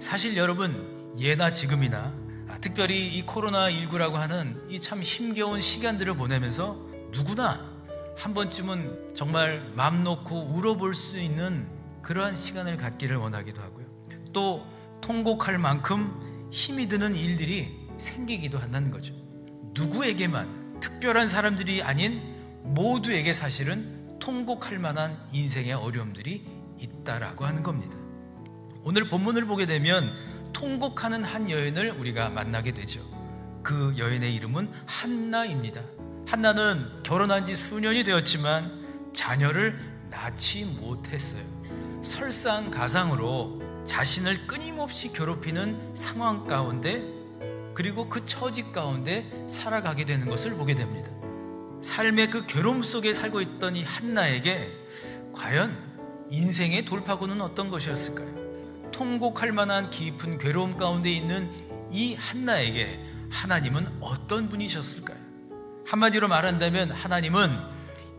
사실 여러분, 예나 지금이나 특별히 이 코로나19라고 하는 이 참 힘겨운 시간들을 보내면서 누구나 한 번쯤은 정말 맘 놓고 울어볼 수 있는 그러한 시간을 갖기를 원하기도 하고요. 또 통곡할 만큼 힘이 드는 일들이 생기기도 한다는 거죠. 누구에게만, 특별한 사람들이 아닌 모두에게 사실은 통곡할 만한 인생의 어려움들이 있다라고 하는 겁니다. 오늘 본문을 보게 되면 통곡하는 한 여인을 우리가 만나게 되죠. 그 여인의 이름은 한나입니다. 한나는 결혼한 지 수년이 되었지만 자녀를 낳지 못했어요. 설상가상으로 자신을 끊임없이 괴롭히는 상황 가운데, 그리고 그 처지 가운데 살아가게 되는 것을 보게 됩니다. 삶의 그 괴로움 속에 살고 있던 이 한나에게 과연 인생의 돌파구는 어떤 것이었을까요? 통곡할 만한 깊은 괴로움 가운데 있는 이 한나에게 하나님은 어떤 분이셨을까요? 한마디로 말한다면 하나님은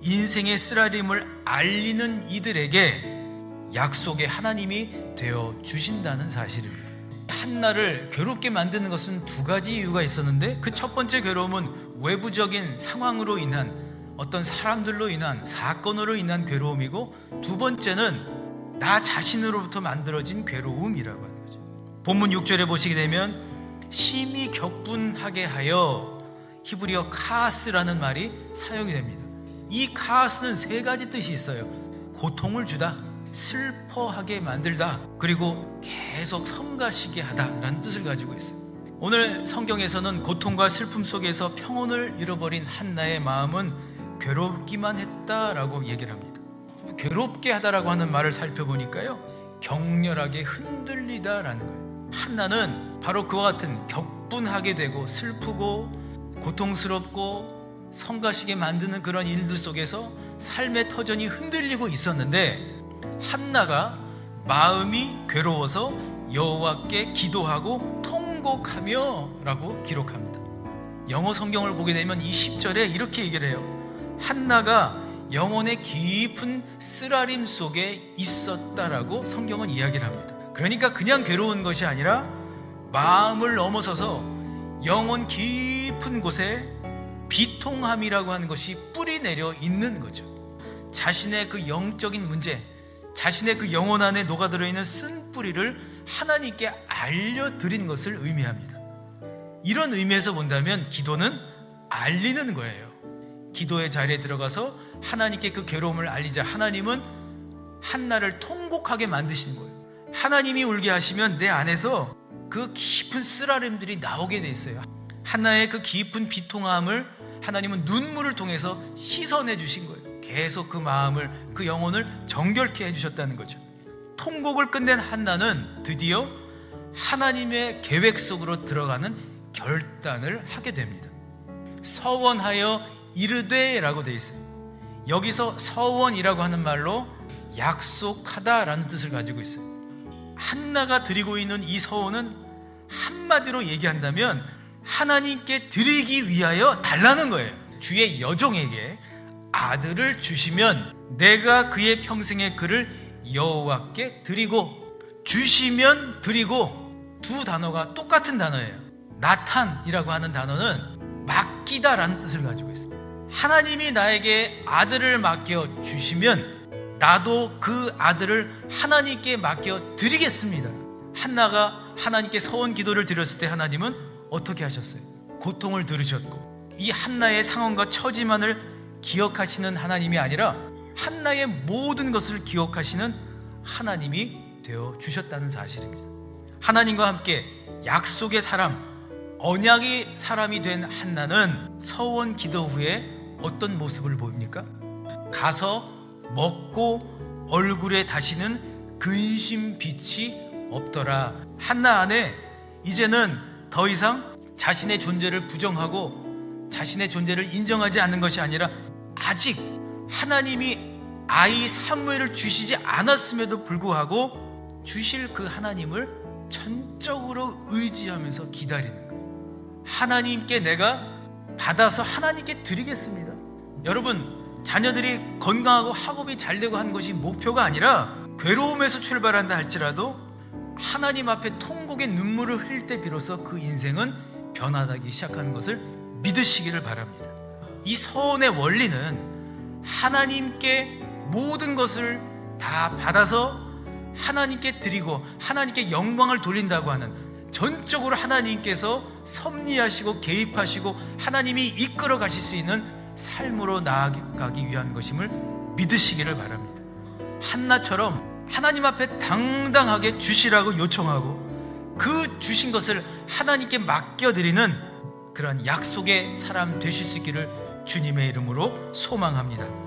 인생의 쓰라림을 알리는 이들에게 약속의 하나님이 되어 주신다는 사실입니다. 한나를 괴롭게 만드는 것은 두 가지 이유가 있었는데, 그 첫 번째 괴로움은 외부적인 상황으로 인한, 어떤 사람들로 인한, 사건으로 인한 괴로움이고, 두 번째는 나 자신으로부터 만들어진 괴로움이라고 하는 거죠. 본문 6절에 보시게 되면 심히 격분하게 하여, 히브리어 카스라는 말이 사용이 됩니다. 이 카스는 세 가지 뜻이 있어요. 고통을 주다, 슬퍼하게 만들다, 그리고 계속 성가시게 하다라는 뜻을 가지고 있어요. 오늘 성경에서는 고통과 슬픔 속에서 평온을 잃어버린 한나의 마음은 괴롭기만 했다라고 얘기를 합니다. 괴롭게 하다라고 하는 말을 살펴보니까요, 격렬하게 흔들리다라는 거예요. 한나는 바로 그와 같은 격분하게 되고 슬프고 고통스럽고 성가시게 만드는 그런 일들 속에서 삶의 터전이 흔들리고 있었는데, 한나가 마음이 괴로워서 여호와께 기도하고 통곡하며 라고 기록합니다. 영어 성경을 보게 되면 이 10절에 이렇게 얘기를 해요. 한나가 영혼의 깊은 쓰라림 속에 있었다라고 성경은 이야기를 합니다. 그러니까 그냥 괴로운 것이 아니라 마음을 넘어서서 영혼 깊은 곳에 비통함이라고 하는 것이 뿌리 내려 있는 거죠. 자신의 그 영적인 문제, 자신의 그 영혼 안에 녹아들어 있는 쓴뿌리를 하나님께 알려드린 것을 의미합니다. 이런 의미에서 본다면 기도는 알리는 거예요. 기도의 자리에 들어가서 하나님께 그 괴로움을 알리자 하나님은 한나를 통곡하게 만드시는 거예요. 하나님이 울게 하시면 내 안에서 그 깊은 쓰라림들이 나오게 돼 있어요. 한나의 그 깊은 비통함을 하나님은 눈물을 통해서 씻어내 주신 거예요. 계속 그 마음을, 그 영혼을 정결케 해주셨다는 거죠. 통곡을 끝낸 한나는 드디어 하나님의 계획 속으로 들어가는 결단을 하게 됩니다. 서원하여 이르되 라고 되어 있어요. 여기서 서원이라고 하는 말로 약속하다라는 뜻을 가지고 있어요. 한나가 드리고 있는 이 서원은 한마디로 얘기한다면 하나님께 드리기 위하여 달라는 거예요. 주의 여종에게 아들을 주시면 내가 그의 평생의 그를 여호와께 드리고, 주시면 드리고, 두 단어가 똑같은 단어예요. 나탄이라고 하는 단어는 맡기다라는 뜻을 가지고 있어요. 하나님이 나에게 아들을 맡겨 주시면 나도 그 아들을 하나님께 맡겨 드리겠습니다. 한나가 하나님께 서원 기도를 드렸을 때 하나님은 어떻게 하셨어요? 고통을 들으셨고, 이 한나의 상황과 처지만을 기억하시는 하나님이 아니라 한나의 모든 것을 기억하시는 하나님이 되어 주셨다는 사실입니다. 하나님과 함께 약속의 사람, 언약의 사람이 된 한나는 서원 기도 후에 어떤 모습을 보입니까? 가서 먹고 얼굴에 다시는 근심 빛이 없더라. 한나 안에 이제는 더 이상 자신의 존재를 부정하고 자신의 존재를 인정하지 않는 것이 아니라, 아직 하나님이 아이 사무엘을 주시지 않았음에도 불구하고 주실 그 하나님을 전적으로 의지하면서 기다리는 거예요. 하나님께 내가 받아서 하나님께 드리겠습니다. 여러분, 자녀들이 건강하고 학업이 잘 되고 하는 것이 목표가 아니라, 괴로움에서 출발한다 할지라도 하나님 앞에 통곡의 눈물을 흘릴 때 비로소 그 인생은 변화되기 시작하는 것을 믿으시기를 바랍니다. 이 서원의 원리는 하나님께 모든 것을 다 받아서 하나님께 드리고 하나님께 영광을 돌린다고 하는, 전적으로 하나님께서 섭리하시고 개입하시고 하나님이 이끌어 가실 수 있는 삶으로 나아가기 위한 것임을 믿으시기를 바랍니다. 한나처럼 하나님 앞에 당당하게 주시라고 요청하고 그 주신 것을 하나님께 맡겨드리는 그러한 약속의 사람 되실 수 있기를 주님의 이름으로 소망합니다.